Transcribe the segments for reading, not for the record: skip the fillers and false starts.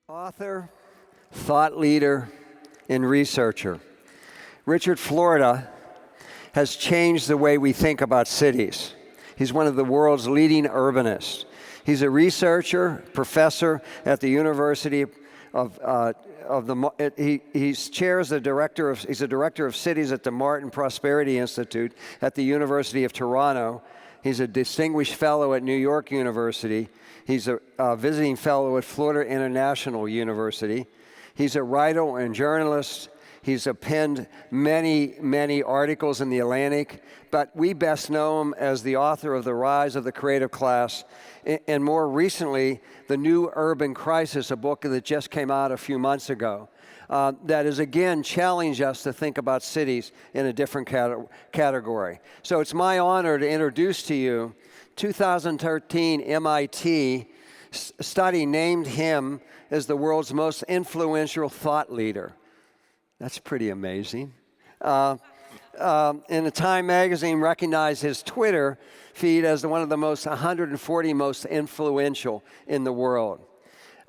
Author, thought leader, and researcher. Richard Florida has changed the way we think about cities. He's one of the world's leading urbanists. He's a researcher, professor at the University he's a director of cities at the Martin Prosperity Institute at the University of Toronto. He's a distinguished fellow at New York University. He's a visiting fellow at Florida International University. He's a writer and journalist. He's penned many, many articles in The Atlantic, but we best know him as the author of The Rise of the Creative Class, and more recently, The New Urban Crisis, a book that just came out a few months ago, that has again challenged us to think about cities in a different category. So it's my honor to introduce to you 2013 MIT study named him as the world's most influential thought leader. That's pretty amazing. And the Time magazine recognized his Twitter feed as one of the 140 most influential in the world.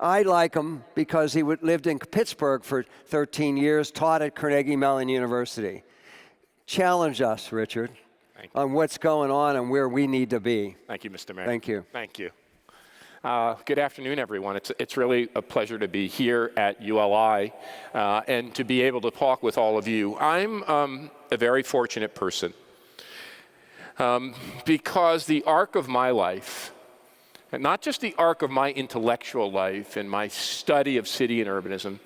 I like him because he lived in Pittsburgh for 13 years, taught at Carnegie Mellon University. Challenge us, Richard, on what's going on and where we need to be. Thank you, Mr. Mayor. Thank you. Thank you. Good afternoon, everyone. It's really a pleasure to be here at ULI and to be able to talk with all of you. I'm a very fortunate person because the arc of my life, and not just the arc of my intellectual life and my study of city and urbanism,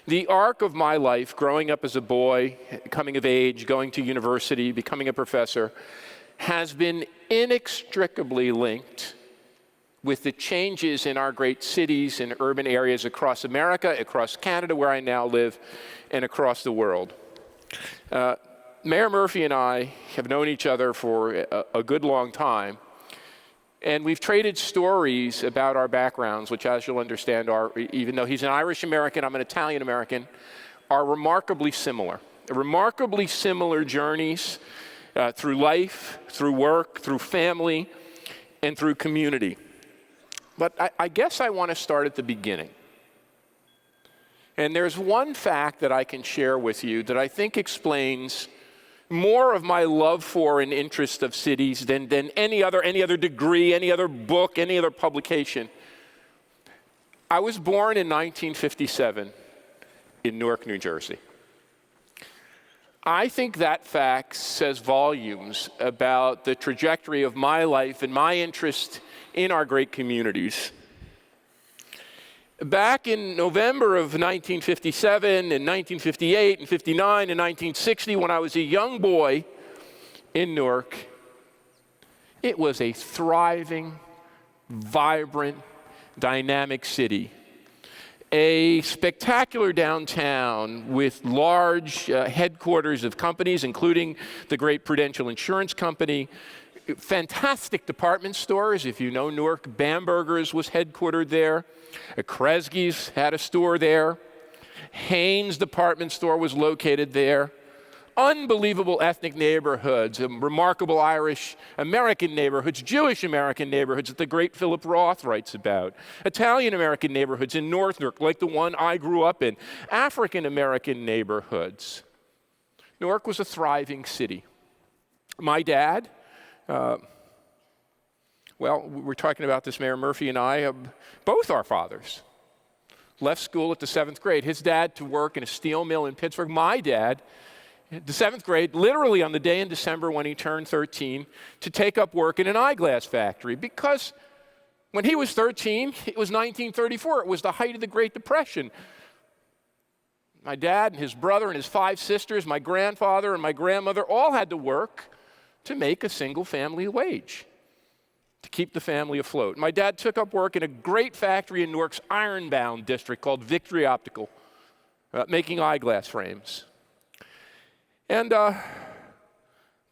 the arc of my life growing up as a boy, coming of age, going to university, becoming a professor, has been inextricably linked with the changes in our great cities and urban areas across America, across Canada, where I now live, and across the world. Mayor Murphy and I have known each other for a good long time, and we've traded stories about our backgrounds, which, as you'll understand, are, even though he's an Irish American, I'm an Italian American, are remarkably similar. Remarkably similar journeys through life, through work, through family, and through community. But I guess I want to start at the beginning. And there's one fact that I can share with you that I think explains more of my love for and interest of cities than any other degree, any other book, any other publication. I was born in 1957 in Newark, New Jersey. I think that fact says volumes about the trajectory of my life and my interest in our great communities. Back in November of 1957 and 1958 and 59 and 1960, when I was a young boy in Newark, it was a thriving, vibrant, dynamic city. A spectacular downtown with large headquarters of companies, including the great Prudential Insurance Company, fantastic department stores. If you know Newark, Bamberger's was headquartered there. Kresge's had a store there. Hanes department store was located there. Unbelievable ethnic neighborhoods, remarkable Irish American neighborhoods, Jewish American neighborhoods that the great Philip Roth writes about. Italian American neighborhoods in North Newark, like the one I grew up in. African American neighborhoods. Newark was a thriving city. My dad, we're talking about this, Mayor Murphy and I, both our fathers left school at the 7th grade. His dad to work in a steel mill in Pittsburgh. My dad, the 7th grade, literally on the day in December when he turned 13, to take up work in an eyeglass factory. Because when he was 13, it was 1934. It was the height of the Great Depression. My dad and his brother and his 5 sisters, my grandfather and my grandmother all had to work to make a single family wage to keep the family afloat. My dad took up work in a great factory in Newark's ironbound district called Victory Optical, making eyeglass frames. And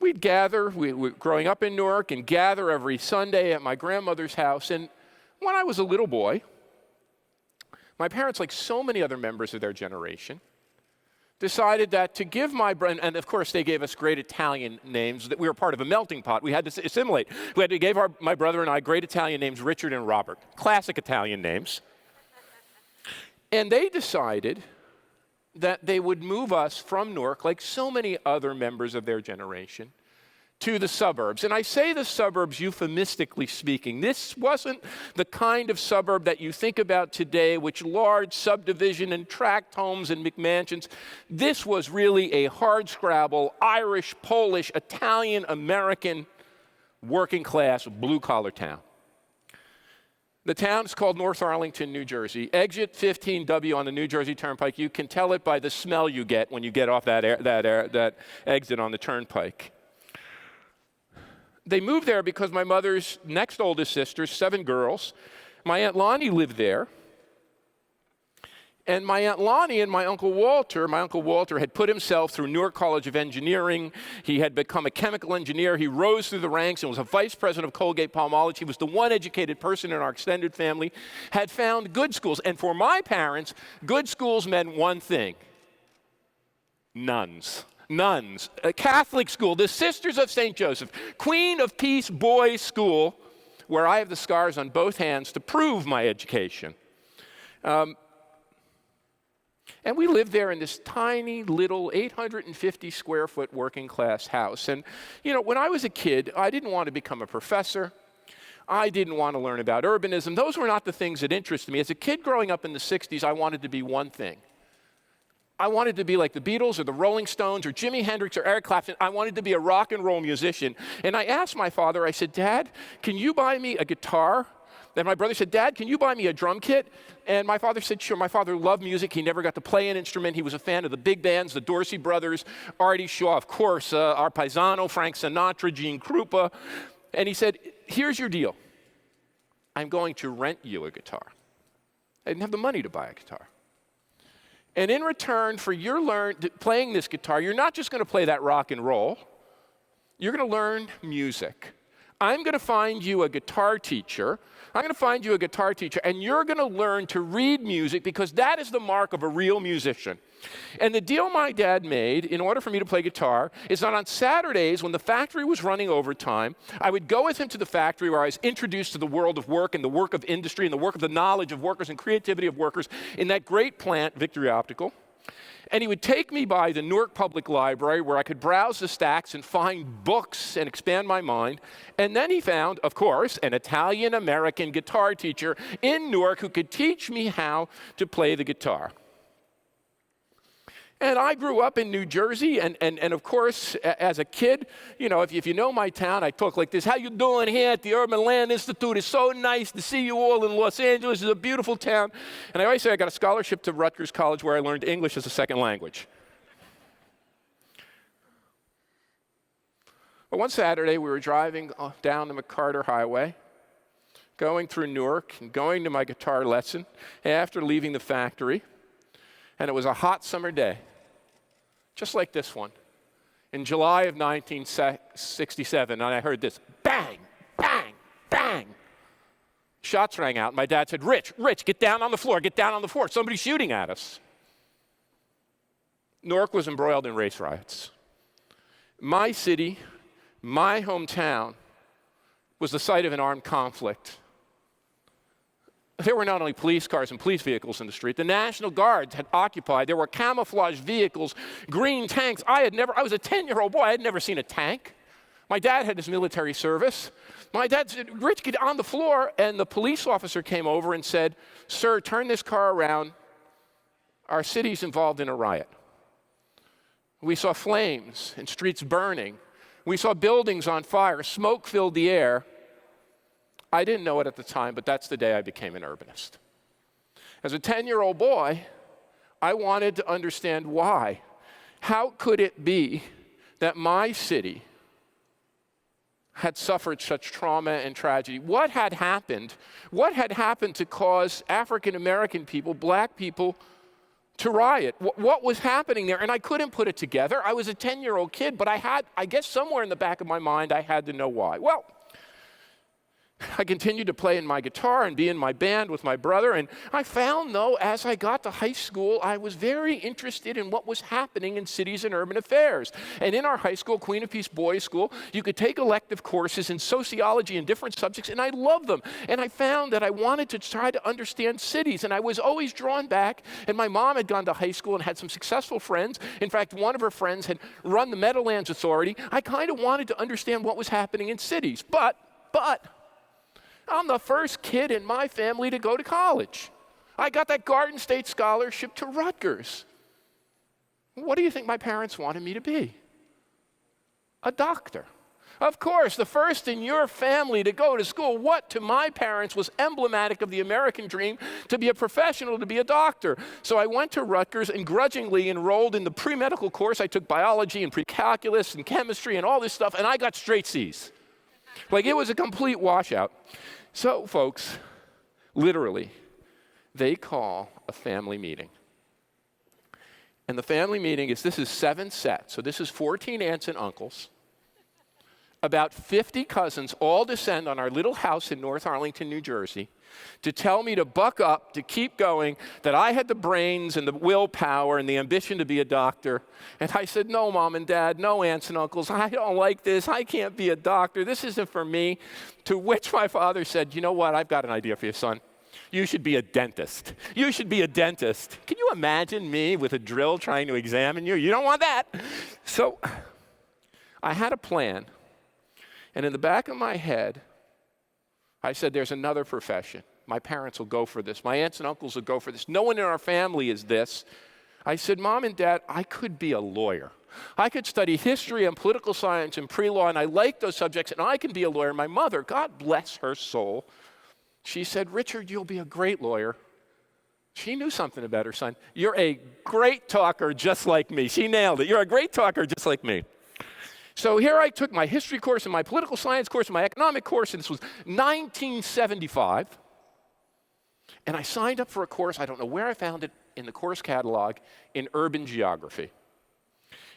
we'd gather, we were growing up in Newark, and gather every Sunday at my grandmother's house. And when I was a little boy, my parents, like so many other members of their generation, decided that to give my brother, and of course they gave us great Italian names, that we were part of a melting pot. We had to assimilate. We had to give my brother and I great Italian names, Richard and Robert. Classic Italian names. And they decided that they would move us from Newark, like so many other members of their generation, to the suburbs. And I say the suburbs euphemistically speaking. This wasn't the kind of suburb that you think about today, which large subdivision and tract homes and McMansions. This was really a hardscrabble, Irish, Polish, Italian, American, working class, blue-collar town. The town is called North Arlington, New Jersey. Exit 15W on the New Jersey Turnpike. You can tell it by the smell you get when you get off that exit on the turnpike. They moved there because my mother's next oldest sister, 7 girls, my Aunt Lonnie lived there. And my Aunt Lonnie and my Uncle Walter had put himself through Newark College of Engineering. He had become a chemical engineer. He rose through the ranks and was a vice president of Colgate-Palmolive. He was the one educated person in our extended family, had found good schools. And for my parents, good schools meant one thing: nuns. Nuns. A Catholic school, the Sisters of St. Joseph, Queen of Peace Boys School, where I have the scars on both hands to prove my education. And we lived there in this tiny little 850 square foot working class house. And, you know, when I was a kid, I didn't want to become a professor. I didn't want to learn about urbanism. Those were not the things that interested me. As a kid growing up in the 60s, I wanted to be one thing. I wanted to be like the Beatles or the Rolling Stones or Jimi Hendrix or Eric Clapton. I wanted to be a rock and roll musician. And I asked my father, I said, Dad, can you buy me a guitar? And my brother said, Dad, can you buy me a drum kit? And my father said, sure. My father loved music. He never got to play an instrument. He was a fan of the big bands, the Dorsey Brothers, Artie Shaw, of course, our Paisano, Frank Sinatra, Gene Krupa. And he said, here's your deal. I'm going to rent you a guitar. I didn't have the money to buy a guitar. And in return for your playing this guitar, you're not just going to play that rock and roll. You're going to learn music. I'm going to find you a guitar teacher. And you're going to learn to read music, because that is the mark of a real musician. And the deal my dad made in order for me to play guitar is that on Saturdays, when the factory was running overtime, I would go with him to the factory where I was introduced to the world of work and the work of industry and the work of the knowledge of workers and creativity of workers in that great plant, Victory Optical. And he would take me by the Newark Public Library, where I could browse the stacks and find books and expand my mind. And then he found, of course, an Italian-American guitar teacher in Newark who could teach me how to play the guitar. And I grew up in New Jersey, and of course, as a kid, you know, if you know my town, I talk like this: how you doing here at the Urban Land Institute? It's so nice to see you all in Los Angeles. It's a beautiful town. And I always say I got a scholarship to Rutgers College, where I learned English as a second language. But one Saturday, we were driving down the McCarter Highway, going through Newark, and going to my guitar lesson after leaving the factory. And it was a hot summer day, just like this one, in July of 1967, and I heard this: bang, bang, bang. Shots rang out, and my dad said, Rich, get down on the floor, somebody's shooting at us. Newark was embroiled in race riots. My city, my hometown, was the site of an armed conflict. There were not only police cars and police vehicles in the street. The National Guards had occupied. There were camouflage vehicles, green tanks. I was a 10-year-old boy. I had never seen a tank. My dad had his military service. My dad said, Rich, get on the floor. And the police officer came over and said, sir, turn this car around. Our city's involved in a riot. We saw flames and streets burning. We saw buildings on fire. Smoke filled the air. I didn't know it at the time, but that's the day I became an urbanist. As a 10-year-old boy, I wanted to understand why. How could it be that my city had suffered such trauma and tragedy? What had happened? What had happened to cause African American people, black people, to riot? What was happening there? And I couldn't put it together. I was a 10-year-old kid, but I guess somewhere in the back of my mind, I had to know why. Well, I continued to play in my guitar and be in my band with my brother. And I found, though, as I got to high school, I was very interested in what was happening in cities and urban affairs. And in our high school, Queen of Peace Boys School, you could take elective courses in sociology and different subjects, and I loved them. And I found that I wanted to try to understand cities, and I was always drawn back. And my mom had gone to high school and had some successful friends. In fact, one of her friends had run the Meadowlands Authority. I kind of wanted to understand what was happening in cities. But I'm the first kid in my family to go to college. I got that Garden State scholarship to Rutgers. What do you think my parents wanted me to be? A doctor. Of course, the first in your family to go to school, what to my parents was emblematic of the American dream, to be a professional, to be a doctor. So I went to Rutgers and grudgingly enrolled in the pre-medical course. I took biology and pre-calculus and chemistry and all this stuff, and I got straight C's. Like, it was a complete washout. So, folks, literally, they call a family meeting. And the family meeting this is 7 sets. So this is 14 aunts and uncles. About 50 cousins all descend on our little house in North Arlington, New Jersey, to tell me to buck up, to keep going, that I had the brains and the willpower and the ambition to be a doctor. And I said, no, Mom and Dad, no, aunts and uncles, I don't like this. I can't be a doctor. This isn't for me. To which my father said, you know what? I've got an idea for you, son. You should be a dentist. You should be a dentist. Can you imagine me with a drill trying to examine you? You don't want that. So I had a plan. And in the back of my head, I said, there's another profession. My parents will go for this. My aunts and uncles will go for this. No one in our family is this. I said, Mom and Dad, I could be a lawyer. I could study history and political science and pre-law, and I like those subjects, and I can be a lawyer. My mother, God bless her soul, she said, Richard, you'll be a great lawyer. She knew something about her son. You're a great talker just like me. She nailed it. You're a great talker just like me. So here I took my history course and my political science course and my economic course, and this was 1975. And I signed up for a course, I don't know where I found it in the course catalog, in urban geography.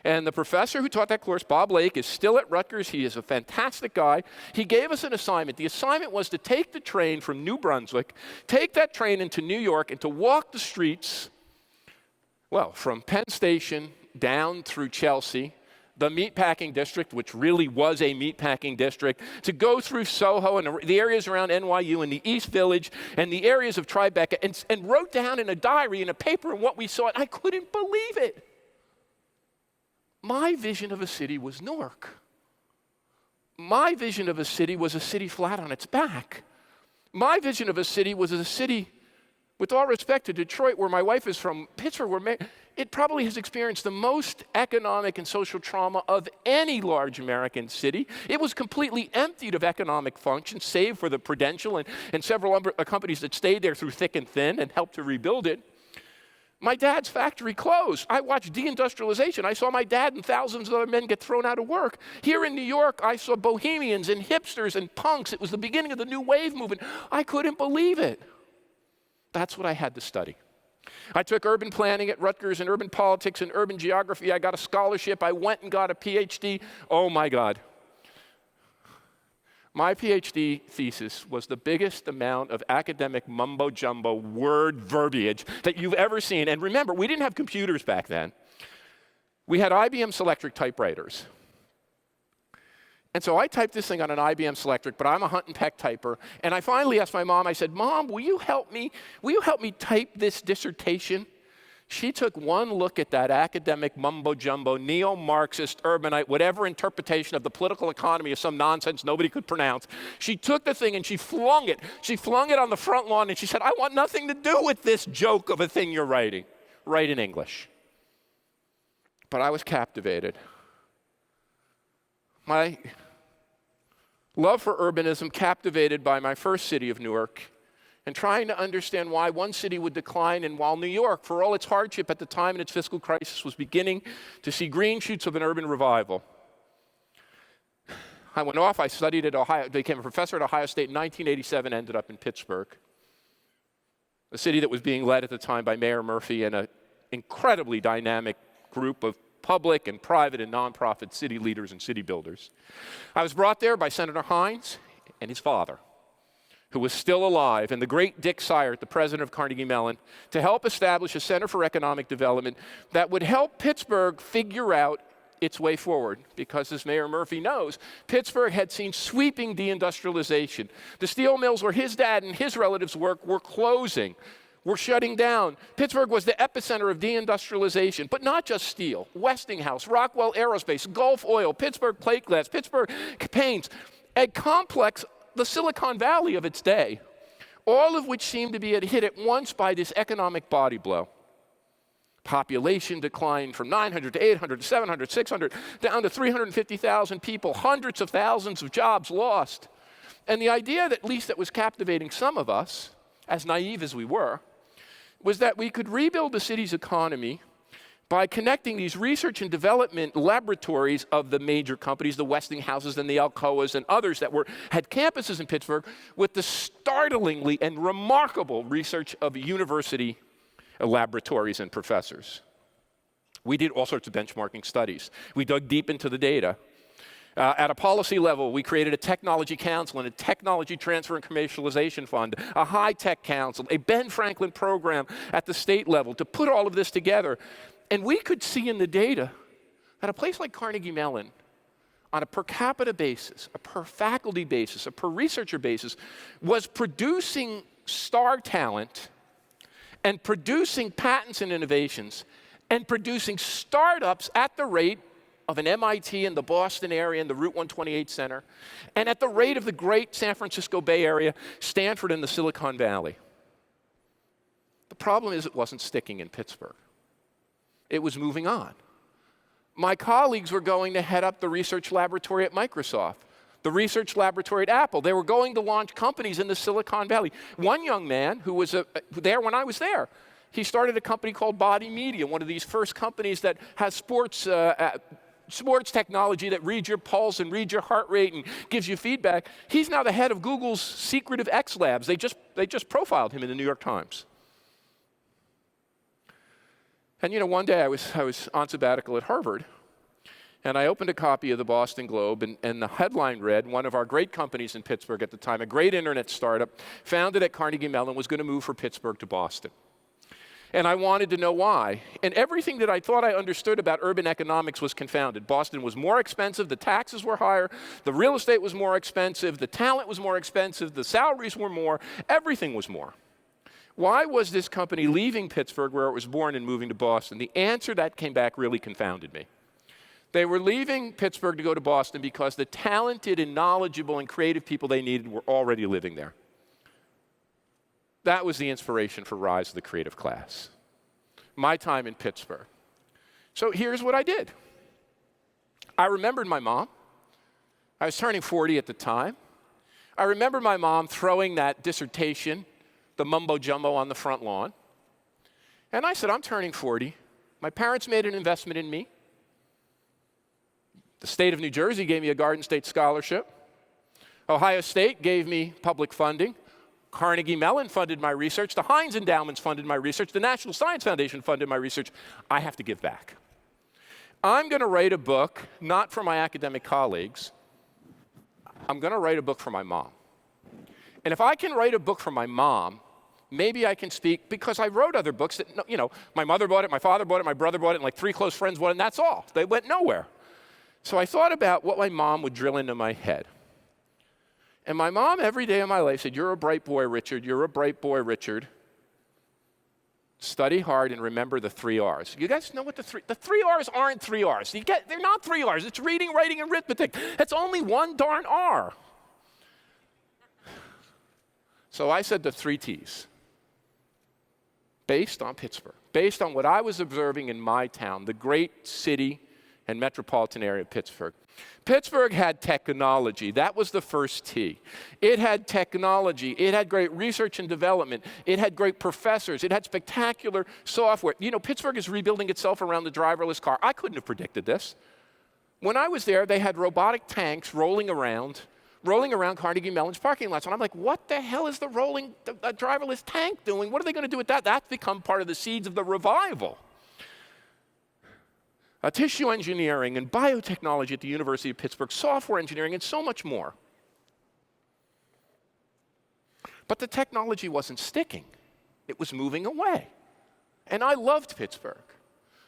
And the professor who taught that course, Bob Lake, is still at Rutgers. He is a fantastic guy. He gave us an assignment. The assignment was to take the train from New Brunswick, take that train into New York, and to walk the streets, well, from Penn Station down through Chelsea, the meatpacking district, which really was a meatpacking district, to go through Soho and the areas around NYU and the East Village and the areas of Tribeca, and wrote down in a diary, in a paper, what we saw. And I couldn't believe it. My vision of a city was Newark. My vision of a city was a city flat on its back. My vision of a city was a city, with all respect to Detroit, where my wife is from, Pittsburgh, where it probably has experienced the most economic and social trauma of any large American city. It was completely emptied of economic function, save for the Prudential and several other companies that stayed there through thick and thin and helped to rebuild it. My dad's factory closed. I watched deindustrialization. I saw my dad and thousands of other men get thrown out of work. Here in New York, I saw bohemians and hipsters and punks. It was the beginning of the new wave movement. I couldn't believe it. That's what I had to study. I took urban planning at Rutgers and urban politics and urban geography. I got a scholarship. I went and got a PhD. Oh my God. My PhD thesis was the biggest amount of academic mumbo-jumbo word verbiage that you've ever seen. And remember, we didn't have computers back then. We had IBM Selectric typewriters. And so I typed this thing on an IBM Selectric, but I'm a Hunt and Peck typer. And I finally asked my mom, I said, Mom, will you help me type this dissertation? She took one look at that academic mumbo-jumbo, neo-Marxist, urbanite, whatever interpretation of the political economy of some nonsense nobody could pronounce. She took the thing and she flung it. She flung it on the front lawn and she said, I want nothing to do with this joke of a thing you're writing. Write in English. But I was captivated. My love for urbanism captivated by my first city of Newark, and trying to understand why one city would decline, and while New York, for all its hardship at the time and its fiscal crisis, was beginning to see green shoots of an urban revival. I went off, I studied at Ohio, became a professor at Ohio State in 1987, ended up in Pittsburgh, a city that was being led at the time by Mayor Murphy and an incredibly dynamic group of public and private and nonprofit city leaders and city builders. I was brought there by Senator Hines and his father. who was still alive, and the great Dick Seyert, the president of Carnegie Mellon, to help establish a Center for Economic Development that would help Pittsburgh figure out its way forward. Because as Mayor Murphy knows, Pittsburgh had seen sweeping deindustrialization. The steel mills where his dad and his relatives worked were closing, were shutting down. Pittsburgh was the epicenter of deindustrialization, but not just steel. Westinghouse, Rockwell Aerospace, Gulf Oil, Pittsburgh Plate Glass, Pittsburgh Paints, a complex, the Silicon Valley of its day, all of which seemed to be hit at once by this economic body blow. Population declined from 900 to 800 to 700, 600, down to 350,000 people, hundreds of thousands of jobs lost. And the idea that, at least that was captivating some of us, as naive as we were, was that we could rebuild the city's economy by connecting these research and development laboratories of the major companies, the Westinghouses and the Alcoas and others that had campuses in Pittsburgh, with the startlingly and remarkable research of university laboratories and professors. We did all sorts of benchmarking studies. We dug deep into the data. At a policy level, we created a technology council and a technology transfer and commercialization fund, a high-tech council, a Ben Franklin program at the state level to put all of this together. And we could see in the data that a place like Carnegie Mellon, on a per capita basis, a per faculty basis, a per researcher basis, was producing star talent and producing patents and innovations and producing startups at the rate of an MIT in the Boston area and the Route 128 Center, and at the rate of the great San Francisco Bay Area, Stanford, and the Silicon Valley. The problem is it wasn't sticking in Pittsburgh. It was moving on. My colleagues were going to head up the research laboratory at Microsoft, the research laboratory at Apple. They were going to launch companies in the Silicon Valley. One young man who was there when I was there, he started a company called Body Media, one of these first companies that has sports technology that reads your pulse and reads your heart rate and gives you feedback. He's now the head of Google's secretive X Labs. They just profiled him in the New York Times. And one day I was on sabbatical at Harvard, and I opened a copy of the Boston Globe, and the headline read, one of our great companies in Pittsburgh at the time, a great internet startup, founded at Carnegie Mellon, was going to move from Pittsburgh to Boston. And I wanted to know why. And everything that I thought I understood about urban economics was confounded. Boston was more expensive, the taxes were higher, the real estate was more expensive, the talent was more expensive, the salaries were more, everything was more. Why was this company leaving Pittsburgh, where it was born, and moving to Boston? The answer that came back really confounded me. They were leaving Pittsburgh to go to Boston because the talented and knowledgeable and creative people they needed were already living there. That was the inspiration for Rise of the Creative Class. My time in Pittsburgh. So here's what I did. I remembered my mom. I was turning 40 at the time. I remember my mom throwing that dissertation, the mumbo jumbo, on the front lawn. And I said, I'm turning 40. My parents made an investment in me. The state of New Jersey gave me a Garden State scholarship. Ohio State gave me public funding. Carnegie Mellon funded my research. The Heinz Endowments funded my research. The National Science Foundation funded my research. I have to give back. I'm going to write a book, not for my academic colleagues. I'm going to write a book for my mom. And if I can write a book for my mom, maybe I can speak, because I wrote other books that, my mother bought it, my father bought it, my brother bought it, and like 3 close friends bought it, and that's all. They went nowhere. So I thought about what my mom would drill into my head. And my mom, every day of my life, said, you're a bright boy, Richard. You're a bright boy, Richard. Study hard and remember the 3 R's. You guys know what the 3 R's aren't 3 R's. They're not 3 R's. It's reading, writing, and arithmetic. It's only one darn R. So I said the 3 T's. Based on Pittsburgh, based on what I was observing in my town, the great city and metropolitan area of Pittsburgh. Pittsburgh had technology. That was the first T. It had technology. It had great research and development. It had great professors. It had spectacular software. Pittsburgh is rebuilding itself around the driverless car. I couldn't have predicted this. When I was there, they had robotic tanks rolling around Carnegie Mellon's parking lots. And I'm like, what the hell is the driverless tank doing? What are they going to do with that? That's become part of the seeds of the revival. Tissue engineering and biotechnology at the University of Pittsburgh, software engineering, and so much more. But the technology wasn't sticking. It was moving away. And I loved Pittsburgh.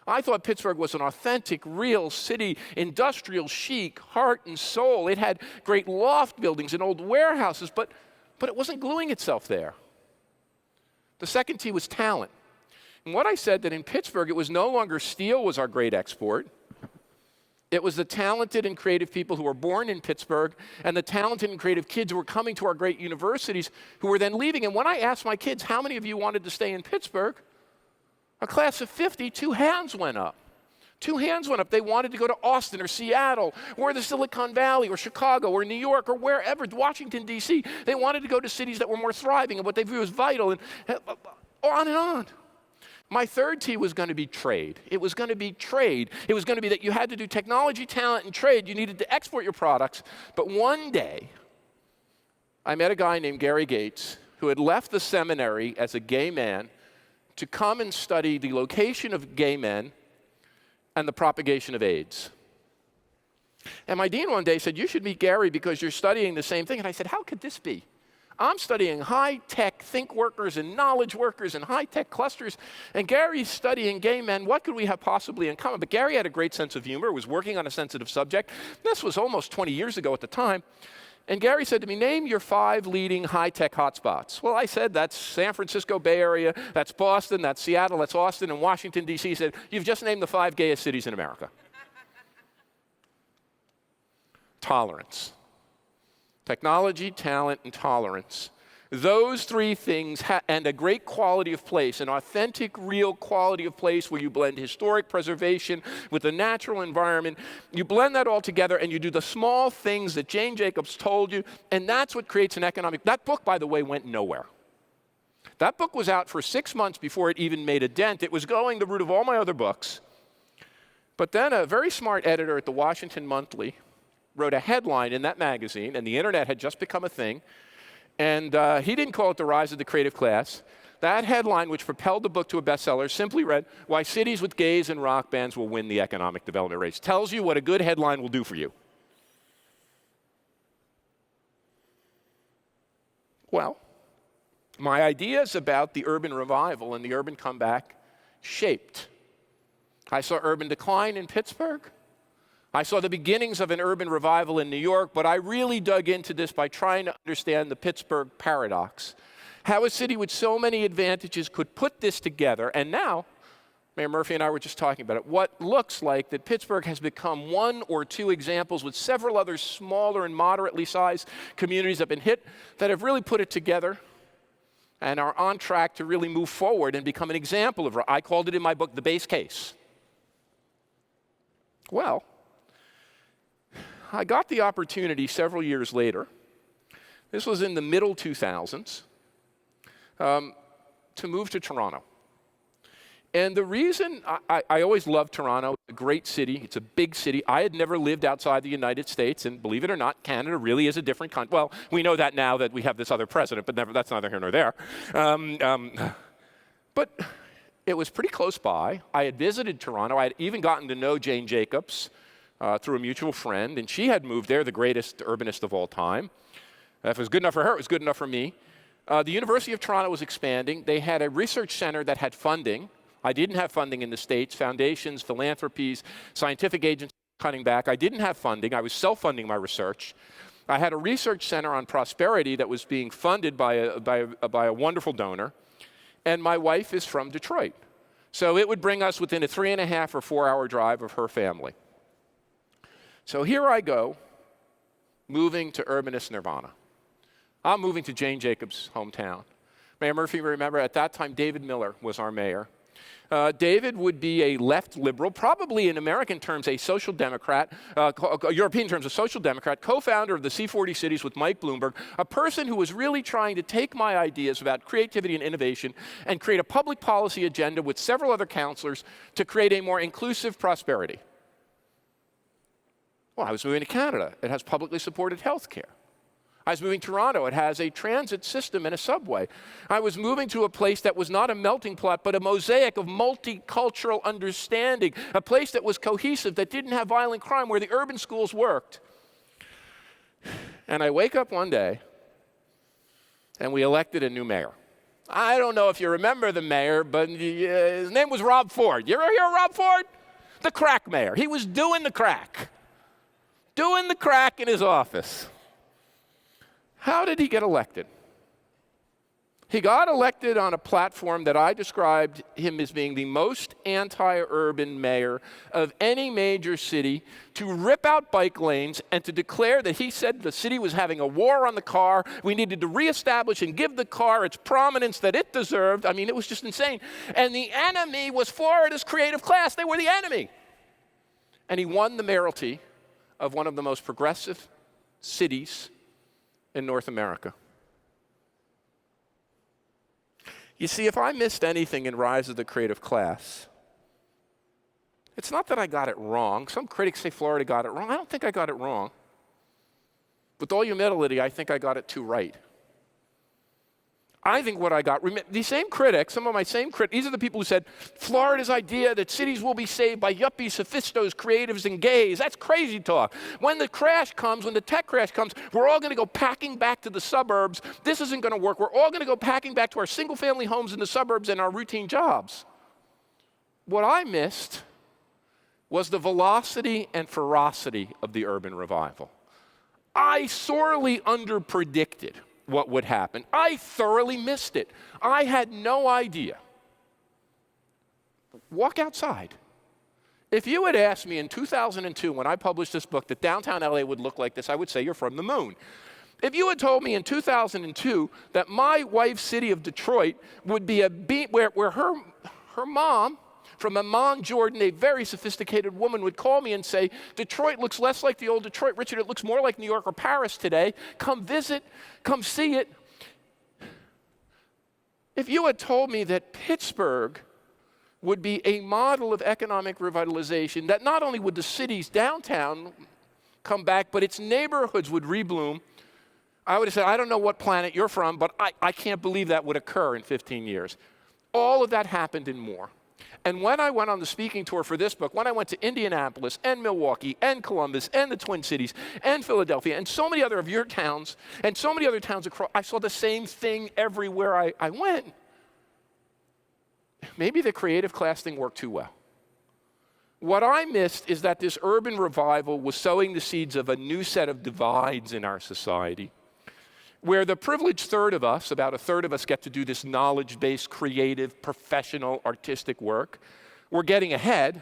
I thought Pittsburgh was an authentic, real city, industrial chic, heart and soul. It had great loft buildings and old warehouses, but it wasn't gluing itself there. The second T was talent. And what I said that in Pittsburgh, it was no longer steel was our great export. It was the talented and creative people who were born in Pittsburgh and the talented and creative kids who were coming to our great universities who were then leaving. And when I asked my kids, how many of you wanted to stay in Pittsburgh? A class of 50, 2 hands went up. 2 hands went up. They wanted to go to Austin or Seattle or the Silicon Valley or Chicago or New York or wherever, Washington, D.C. They wanted to go to cities that were more thriving and what they view as vital and on and on. My third T was going to be trade. It was going to be trade. It was going to be that you had to do technology, talent, and trade. You needed to export your products. But one day, I met a guy named Gary Gates who had left the seminary as a gay man to come and study the location of gay men and the propagation of AIDS. And my dean one day said, you should meet Gary because you're studying the same thing. And I said, how could this be? I'm studying high-tech think workers and knowledge workers and high-tech clusters, and Gary's studying gay men. What could we have possibly in common? But Gary had a great sense of humor, was working on a sensitive subject. This was almost 20 years ago at the time. And Gary said to me, name your 5 leading high-tech hotspots. Well, I said, that's San Francisco Bay Area, that's Boston, that's Seattle, that's Austin, and Washington, D.C. He said, you've just named the 5 gayest cities in America. Tolerance. Technology, talent, and tolerance. Those 3 things and a great quality of place, an authentic, real quality of place where you blend historic preservation with the natural environment. You blend that all together and you do the small things that Jane Jacobs told you, and that's what creates an economic. That book, by the way, went nowhere. That book was out for 6 months before it even made a dent. It was going the route of all my other books. But then a very smart editor at the Washington Monthly wrote a headline in that magazine, and the internet had just become a thing. And he didn't call it The Rise of the Creative Class. That headline, which propelled the book to a bestseller, simply read, Why Cities with Gays and Rock Bands Will Win the Economic Development Race. Tells you what a good headline will do for you. Well, my ideas about the urban revival and the urban comeback shaped. I saw urban decline in Pittsburgh. I saw the beginnings of an urban revival in New York, but I really dug into this by trying to understand the Pittsburgh paradox. How a city with so many advantages could put this together, and now, Mayor Murphy and I were just talking about it, what looks like that Pittsburgh has become 1 or 2 examples with several other smaller and moderately sized communities that have been hit that have really put it together and are on track to really move forward and become an example of, I called it in my book, the base case. Well, I got the opportunity several years later, this was in the middle 2000s, to move to Toronto. And the reason, I always loved Toronto, it's a great city, it's a big city. I had never lived outside the United States, and believe it or not, Canada really is a different country. Well, we know that now that we have this other president, but that's neither here nor there. But it was pretty close by. I had visited Toronto. I had even gotten to know Jane Jacobs, through a mutual friend, and she had moved there, the greatest urbanist of all time. If it was good enough for her, it was good enough for me. The University of Toronto was expanding. They had a research center that had funding. I didn't have funding in the States, foundations, philanthropies, scientific agencies cutting back. I didn't have funding. I was self-funding my research. I had a research center on prosperity that was being funded by a wonderful donor, and my wife is from Detroit. So it would bring us within a 3.5 or 4 hour drive of her family. So here I go, moving to urbanist nirvana. I'm moving to Jane Jacobs' hometown. Mayor Murphy, remember, at that time, David Miller was our mayor. David would be a left liberal, probably in American terms a social democrat, European terms a social democrat, co-founder of the C40 Cities with Mike Bloomberg, a person who was really trying to take my ideas about creativity and innovation and create a public policy agenda with several other counselors to create a more inclusive prosperity. Well, I was moving to Canada. It has publicly supported health care. I was moving to Toronto. It has a transit system and a subway. I was moving to a place that was not a melting pot, but a mosaic of multicultural understanding, a place that was cohesive, that didn't have violent crime, where the urban schools worked. And I wake up one day, and we elected a new mayor. I don't know if you remember the mayor, but his name was Rob Ford. You ever hear of Rob Ford? The crack mayor. He was doing the crack in his office. How did he get elected? He got elected on a platform that I described him as being the most anti-urban mayor of any major city, to rip out bike lanes and to declare that he said the city was having a war on the car. We needed to reestablish and give the car its prominence that it deserved. I mean, it was just insane. And the enemy was Florida's creative class. They were the enemy. And he won the mayoralty of one of the most progressive cities in North America. You see, if I missed anything in Rise of the Creative Class, it's not that I got it wrong. Some critics say Florida got it wrong. I don't think I got it wrong. With all humility, I think I got it too right. I think what I got, these same critics, some of my same critics, these are the people who said, Florida's idea that cities will be saved by yuppies, sophistos, creatives, and gays, that's crazy talk. When the crash comes, when the tech crash comes, we're all going to go packing back to the suburbs. This isn't going to work. We're all going to go packing back to our single-family homes in the suburbs and our routine jobs. What I missed was the velocity and ferocity of the urban revival. I sorely underpredicted what would happen. I thoroughly missed it. I had no idea. Walk outside. If you had asked me in 2002, when I published this book, that downtown LA would look like this, I would say you're from the moon. If you had told me in 2002 that my wife's city of Detroit would be where her mom, from Amman, Jordan, a very sophisticated woman, would call me and say, Detroit looks less like the old Detroit. Richard, it looks more like New York or Paris today. Come visit, come see it. If you had told me that Pittsburgh would be a model of economic revitalization, that not only would the city's downtown come back, but its neighborhoods would rebloom, I would have said, I don't know what planet you're from, but I can't believe that would occur in 15 years. All of that happened and more. And when I went on the speaking tour for this book, when I went to Indianapolis and Milwaukee and Columbus and the Twin Cities and Philadelphia and so many other of your towns and so many other towns across, I saw the same thing everywhere I went. Maybe the creative class thing worked too well. What I missed is that this urban revival was sowing the seeds of a new set of divides in our society, where the privileged third of us, about a third of us, get to do this knowledge-based, creative, professional, artistic work. We're getting ahead,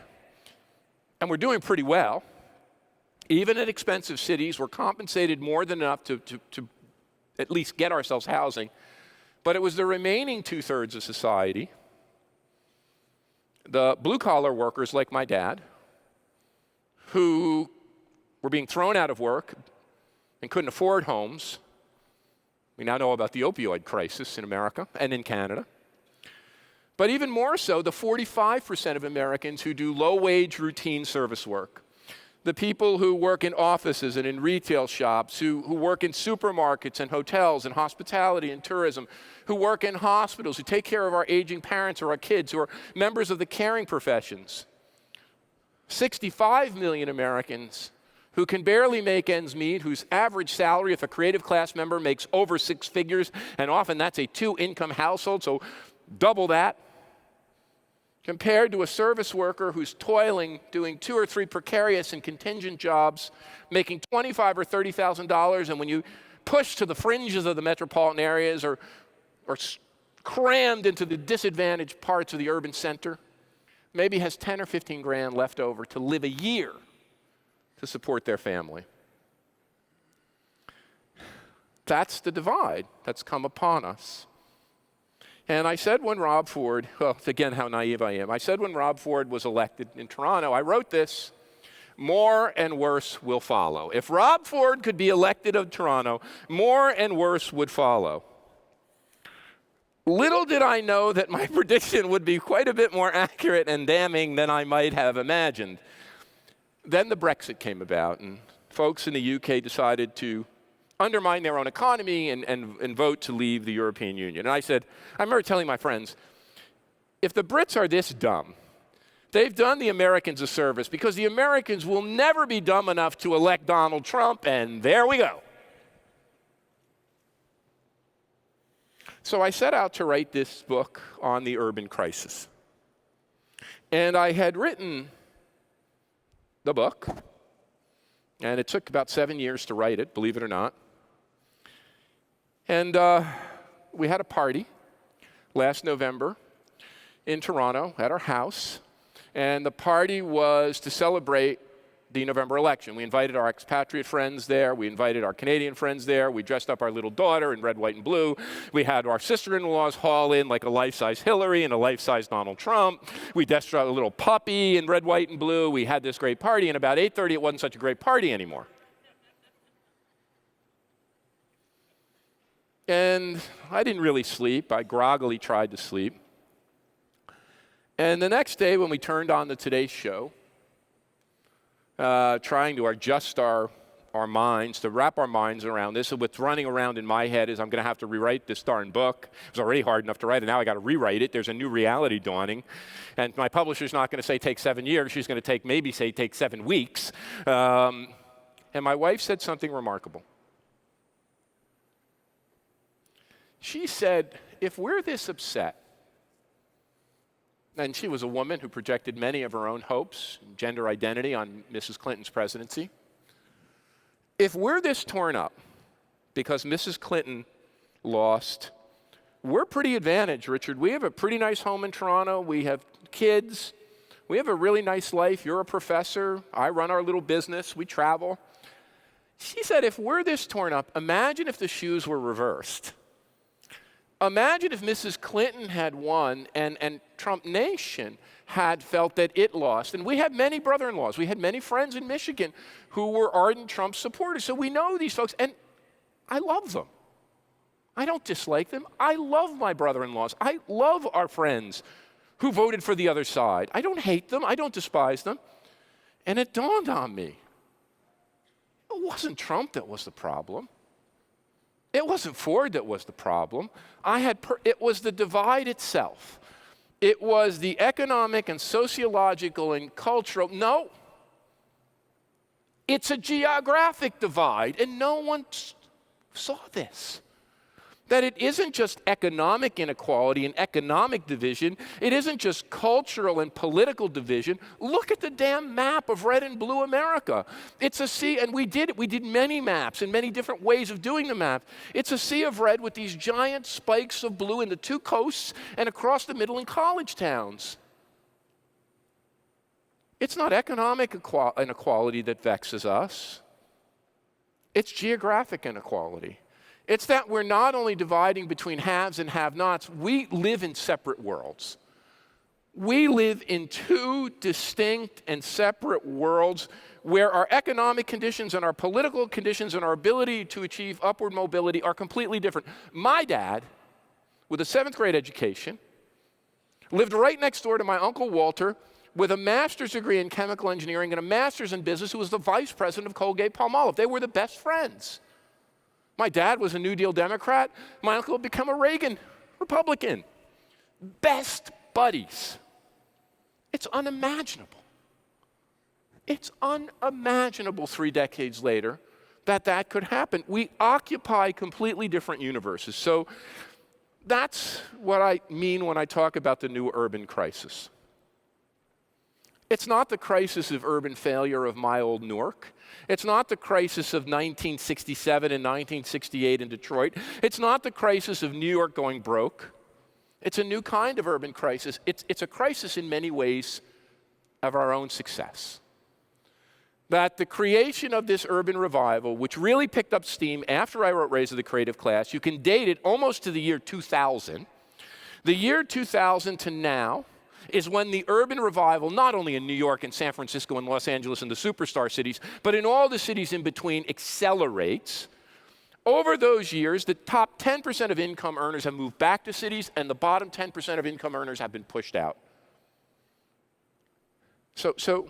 and we're doing pretty well. Even in expensive cities, we're compensated more than enough to at least get ourselves housing. But it was the remaining two-thirds of society, the blue-collar workers like my dad, who were being thrown out of work and couldn't afford homes. We now know about the opioid crisis in America and in Canada. But even more so, the 45% of Americans who do low-wage routine service work, the people who work in offices and in retail shops, who work in supermarkets and hotels and hospitality and tourism, who work in hospitals, who take care of our aging parents or our kids, who are members of the caring professions. 65 million Americans who can barely make ends meet, whose average salary, if a creative class member, makes over 6 figures, and often that's a 2-income household, so double that, compared to a service worker who's toiling, doing 2 or 3 precarious and contingent jobs, making $25,000 or $30,000, and when you push to the fringes of the metropolitan areas or crammed into the disadvantaged parts of the urban center, maybe has 10 or 15 grand left over to live a year to support their family. That's the divide that's come upon us. And I said when Rob Ford, well, again, how naive I am. I said when Rob Ford was elected in Toronto, I wrote this, more and worse will follow. If Rob Ford could be elected of Toronto, more and worse would follow. Little did I know that my prediction would be quite a bit more accurate and damning than I might have imagined. Then the Brexit came about, and folks in the UK decided to undermine their own economy and vote to leave the European Union. And I remember telling my friends, if the Brits are this dumb, they've done the Americans a service, because the Americans will never be dumb enough to elect Donald Trump, and there we go. So I set out to write this book on the urban crisis. And I had written the book, and it took about 7 years to write it, believe it or not. And we had a party last November in Toronto at our house, and the party was to celebrate the November election. We invited our expatriate friends there. We invited our Canadian friends there. We dressed up our little daughter in red, white, and blue. We had our sister-in-laws haul in like a life-size Hillary and a life-size Donald Trump. We dressed up a little puppy in red, white, and blue. We had this great party, and about 8:30, it wasn't such a great party anymore. And I didn't really sleep. I groggily tried to sleep. And the next day, when we turned on the Today Show, trying to adjust our minds, to wrap our minds around this. And what's running around in my head is I'm going to have to rewrite this darn book. It was already hard enough to write, and now I got to rewrite it. There's a new reality dawning. And my publisher's not going to say take 7 years. She's going to maybe say take 7 weeks. And my wife said something remarkable. She said, if we're this upset, and she was a woman who projected many of her own hopes and gender identity on Mrs. Clinton's presidency. If we're this torn up because Mrs. Clinton lost, we're pretty advantaged, Richard. We have a pretty nice home in Toronto. We have kids. We have a really nice life. You're a professor. I run our little business. We travel. She said, if we're this torn up, imagine if the shoes were reversed. Imagine if Mrs. Clinton had won and Trump Nation had felt that it lost. And we had many brother-in-laws. We had many friends in Michigan who were ardent Trump supporters. So we know these folks, and I love them. I don't dislike them. I love my brother-in-laws. I love our friends who voted for the other side. I don't hate them. I don't despise them. And it dawned on me, it wasn't Trump that was the problem. It wasn't Ford that was the problem. It was the divide itself. It was the economic and sociological and cultural. No, it's a geographic divide, and no one saw this. That it isn't just economic inequality and economic division. It isn't just cultural and political division. Look at the damn map of red and blue America. It's a sea, and we did many maps and many different ways of doing the map. It's a sea of red with these giant spikes of blue in the two coasts and across the middle in college towns. It's not economic inequality that vexes us. It's geographic inequality. It's that we're not only dividing between haves and have-nots, we live in separate worlds. We live in two distinct and separate worlds where our economic conditions and our political conditions and our ability to achieve upward mobility are completely different. My dad, with a 7th grade education, lived right next door to my Uncle Walter with a master's degree in chemical engineering and a master's in business, who was the vice president of Colgate-Palmolive. They were the best friends. My dad was a New Deal Democrat. My uncle had become a Reagan Republican. Best buddies. It's unimaginable. It's unimaginable 3 decades later that could happen. We occupy completely different universes. So that's what I mean when I talk about the new urban crisis. It's not the crisis of urban failure of my old Newark. It's not the crisis of 1967 and 1968 in Detroit. It's not the crisis of New York going broke. It's a new kind of urban crisis. It's a crisis in many ways of our own success. That the creation of this urban revival, which really picked up steam after I wrote Raise of the Creative Class, you can date it almost to the year 2000. The year 2000 to now is when the urban revival, not only in New York and San Francisco and Los Angeles and the superstar cities, but in all the cities in between, accelerates. Over those years, the top 10% of income earners have moved back to cities, and the bottom 10% of income earners have been pushed out. So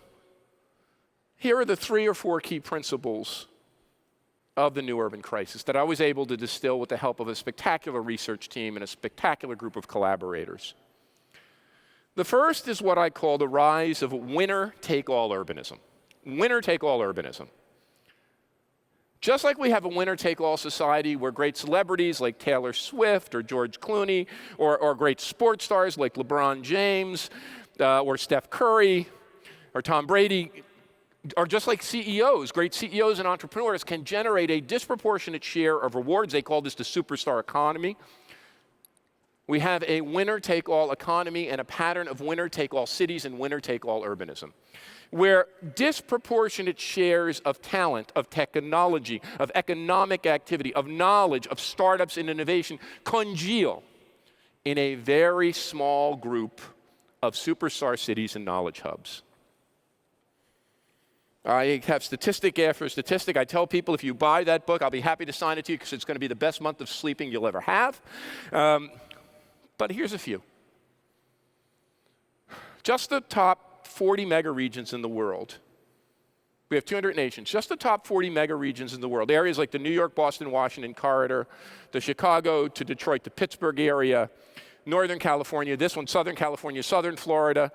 here are the 3 or 4 key principles of the new urban crisis that I was able to distill with the help of a spectacular research team and a spectacular group of collaborators. The first is what I call the rise of winner-take-all urbanism. Winner-take-all urbanism. Just like we have a winner-take-all society where great celebrities like Taylor Swift or George Clooney or great sports stars like LeBron James or Steph Curry or Tom Brady, or just like CEOs, great CEOs and entrepreneurs can generate a disproportionate share of rewards. They call this the superstar economy. We have a winner-take-all economy and a pattern of winner-take-all cities and winner-take-all urbanism, where disproportionate shares of talent, of technology, of economic activity, of knowledge, of startups and innovation congeal in a very small group of superstar cities and knowledge hubs. I have statistic after statistic. I tell people if you buy that book, I'll be happy to sign it to you because it's going to be the best month of sleeping you'll ever have. But here's a few. Just the top 40 mega regions in the world. We have 200 nations. Just the top 40 mega regions in the world. Areas like the New York, Boston, Washington corridor, the Chicago to Detroit to Pittsburgh area, Northern California, this one, Southern California, Southern Florida.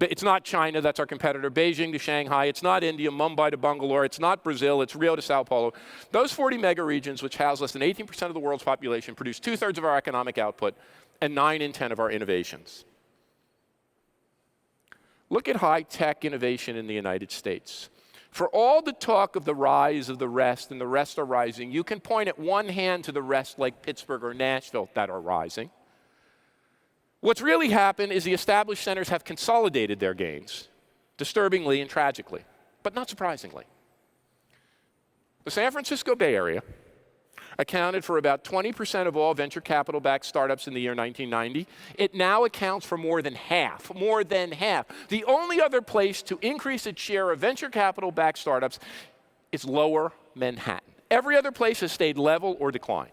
It's not China, that's our competitor. Beijing to Shanghai. It's not India, Mumbai to Bangalore. It's not Brazil, it's Rio to Sao Paulo. Those 40 mega regions, which house less than 18% of the world's population, produce 2/3 of our economic output and 9 in 10 of our innovations. Look at high-tech innovation in the United States. For all the talk of the rise of the rest and the rest are rising, you can point at one hand to the rest like Pittsburgh or Nashville that are rising. What's really happened is the established centers have consolidated their gains, disturbingly and tragically, but not surprisingly. The San Francisco Bay Area accounted for about 20% of all venture capital-backed startups in the year 1990. It now accounts for more than half, more than half. The only other place to increase its share of venture capital-backed startups is Lower Manhattan. Every other place has stayed level or declined.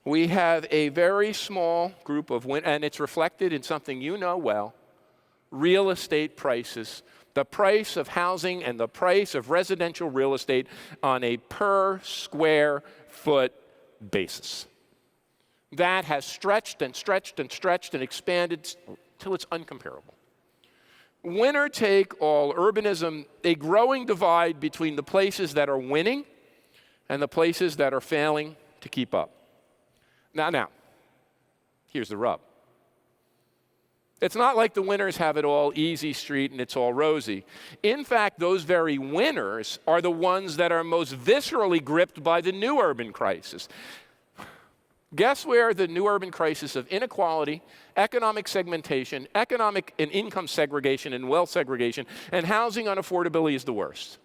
We have a very small group of, and it's reflected in something you know well, real estate prices, the price of housing and the price of residential real estate on a per square foot basis. That has stretched and stretched and stretched and expanded till it's uncomparable. Winner take all urbanism, a growing divide between the places that are winning and the places that are failing to keep up. Now, here's the rub. It's not like the winners have it all easy street and it's all rosy. In fact, those very winners are the ones that are most viscerally gripped by the new urban crisis. Guess where the new urban crisis of inequality, economic segmentation, economic and income segregation and wealth segregation, and housing unaffordability is the worst?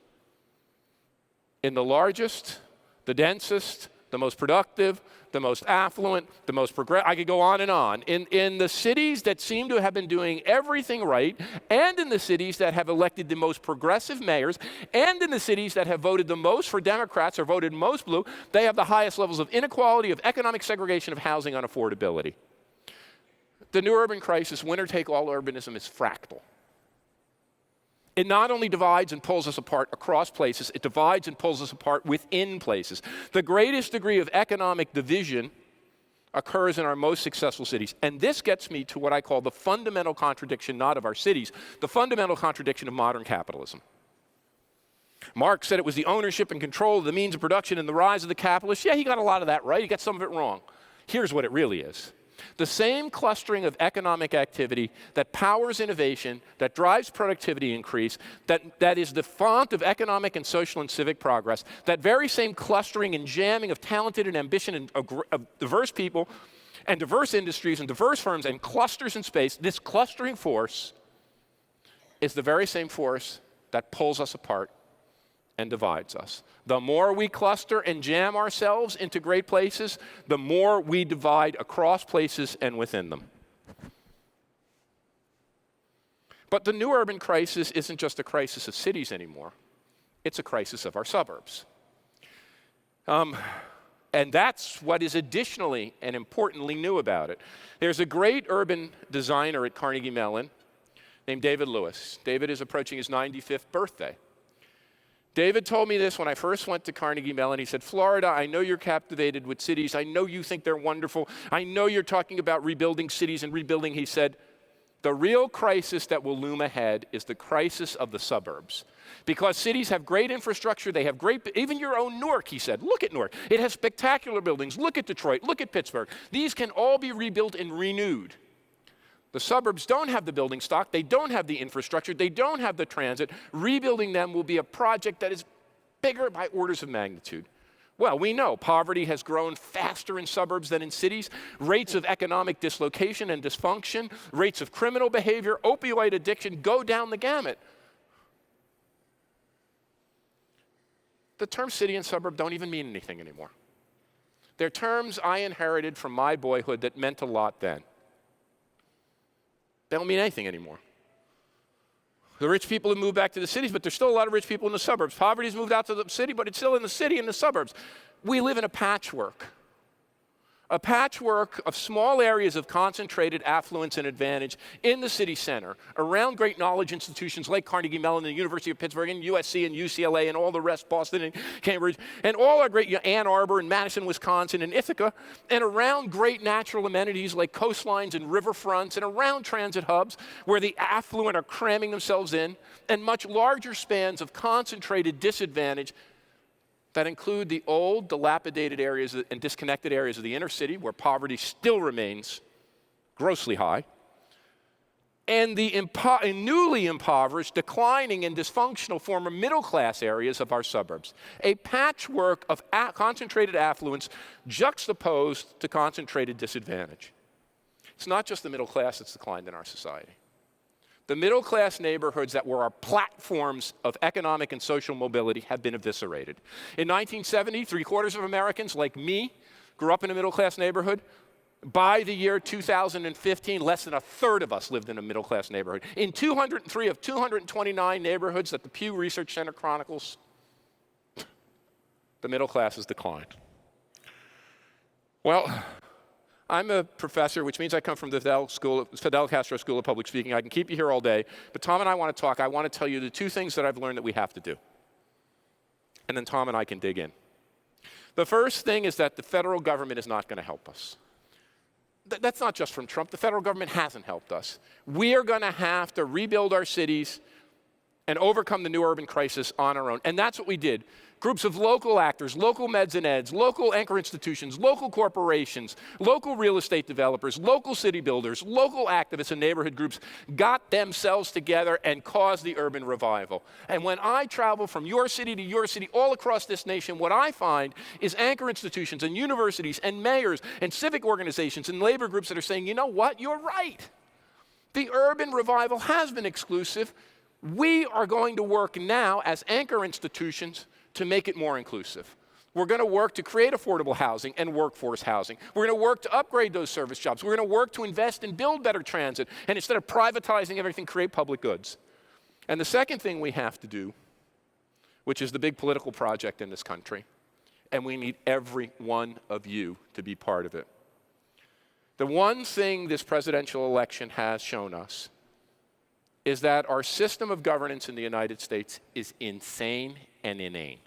In the largest, the densest, the most productive, the most affluent, the most progressive. I could go on and on. In the cities that seem to have been doing everything right, and in the cities that have elected the most progressive mayors, and in the cities that have voted the most for Democrats or voted most blue, they have the highest levels of inequality, of economic segregation, of housing unaffordability. The new urban crisis, winner-take-all urbanism, is fractal. It not only divides and pulls us apart across places, it divides and pulls us apart within places. The greatest degree of economic division occurs in our most successful cities. And this gets me to what I call the fundamental contradiction, not of our cities, the fundamental contradiction of modern capitalism. Marx said it was the ownership and control of the means of production and the rise of the capitalist. Yeah, he got a lot of that right. He got some of it wrong. Here's what it really is. The same clustering of economic activity that powers innovation, that drives productivity increase, that is the font of economic and social and civic progress, that very same clustering and jamming of talented and ambition and of diverse people and diverse industries and diverse firms and clusters in space, this clustering force is the very same force that pulls us apart and divides us. The more we cluster and jam ourselves into great places, the more we divide across places and within them. But the new urban crisis isn't just a crisis of cities anymore. It's a crisis of our suburbs. And that's what is additionally and importantly new about it. There's a great urban designer at Carnegie Mellon named David Lewis. David is approaching his 95th birthday. David told me this when I first went to Carnegie Mellon. He said, Florida, I know you're captivated with cities. I know you think they're wonderful. I know you're talking about rebuilding cities and rebuilding. He said, The real crisis that will loom ahead is the crisis of the suburbs. Because cities have great infrastructure, they have great, even your own Newark, he said. Look at Newark. It has spectacular buildings. Look at Detroit. Look at Pittsburgh. These can all be rebuilt and renewed. The suburbs don't have the building stock. They don't have the infrastructure. They don't have the transit. Rebuilding them will be a project that is bigger by orders of magnitude. Well, we know poverty has grown faster in suburbs than in cities. Rates of economic dislocation and dysfunction, rates of criminal behavior, opioid addiction go down the gamut. The terms city and suburb don't even mean anything anymore. They're terms I inherited from my boyhood that meant a lot then. They don't mean anything anymore. The rich people have moved back to the cities, but there's still a lot of rich people in the suburbs. Poverty's moved out to the city, but it's still in the city and the suburbs. We live in a patchwork of small areas of concentrated affluence and advantage in the city center, around great knowledge institutions like Carnegie Mellon and the University of Pittsburgh and USC and UCLA and all the rest, Boston and Cambridge, and all our great Ann Arbor and Madison, Wisconsin and Ithaca, and around great natural amenities like coastlines and riverfronts, and around transit hubs where the affluent are cramming themselves in, and much larger spans of concentrated disadvantage that include the old, dilapidated areas and disconnected areas of the inner city where poverty still remains grossly high, and the newly impoverished, declining, and dysfunctional former middle-class areas of our suburbs. A patchwork of concentrated affluence juxtaposed to concentrated disadvantage. It's not just the middle class that's declined in our society. The middle-class neighborhoods that were our platforms of economic and social mobility have been eviscerated. In 1970, 3/4 of Americans, like me, grew up in a middle-class neighborhood. By the year 2015, less than a third of us lived in a middle-class neighborhood. In 203 of 229 neighborhoods that the Pew Research Center chronicles, the middle class has declined. Well, I'm a professor, which means I come from the Fidel Castro School of Public Speaking. I can keep you here all day, but Tom and I want to talk. I want to tell you the two things that I've learned that we have to do. And then Tom and I can dig in. The first thing is that the federal government is not going to help us. That's not just from Trump. The federal government hasn't helped us. We are going to have to rebuild our cities and overcome the new urban crisis on our own. And that's what we did. Groups of local actors, local meds and eds, local anchor institutions, local corporations, local real estate developers, local city builders, local activists and neighborhood groups got themselves together and caused the urban revival. And when I travel from your city to your city all across this nation, what I find is anchor institutions and universities and mayors and civic organizations and labor groups that are saying, you know what, you're right. The urban revival has been exclusive. We are going to work now as anchor institutions to make it more inclusive. We're going to work to create affordable housing and workforce housing. We're going to work to upgrade those service jobs. We're going to work to invest and build better transit, and instead of privatizing everything, create public goods. And the second thing we have to do, which is the big political project in this country, and we need every one of you to be part of it. The one thing this presidential election has shown us is that our system of governance in the United States is insane and inane.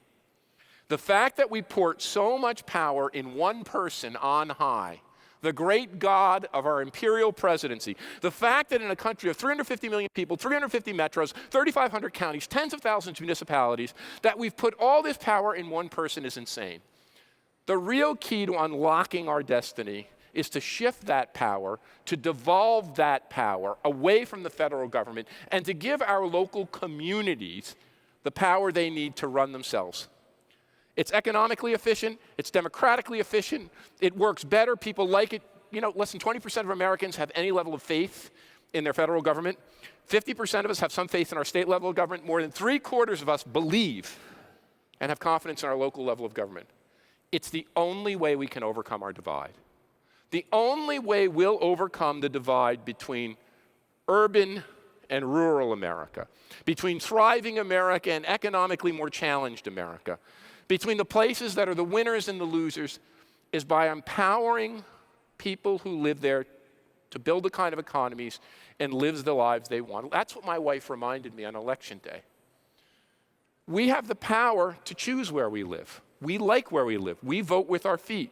The fact that we port so much power in one person on high, the great God of our imperial presidency, the fact that in a country of 350 million people, 350 metros, 3,500 counties, tens of thousands of municipalities, that we've put all this power in one person is insane. The real key to unlocking our destiny is to shift that power, to devolve that power away from the federal government, and to give our local communities the power they need to run themselves. It's economically efficient, it's democratically efficient, it works better, people like it. You know, less than 20% of Americans have any level of faith in their federal government. 50% of us have some faith in our state level of government. More than 3/4 of us believe and have confidence in our local level of government. It's the only way we can overcome our divide. The only way we'll overcome the divide between urban and rural America, between thriving America and economically more challenged America, between the places that are the winners and the losers, is by empowering people who live there to build the kind of economies and live the lives they want. That's what my wife reminded me on Election Day. We have the power to choose where we live. We like where we live. We vote with our feet.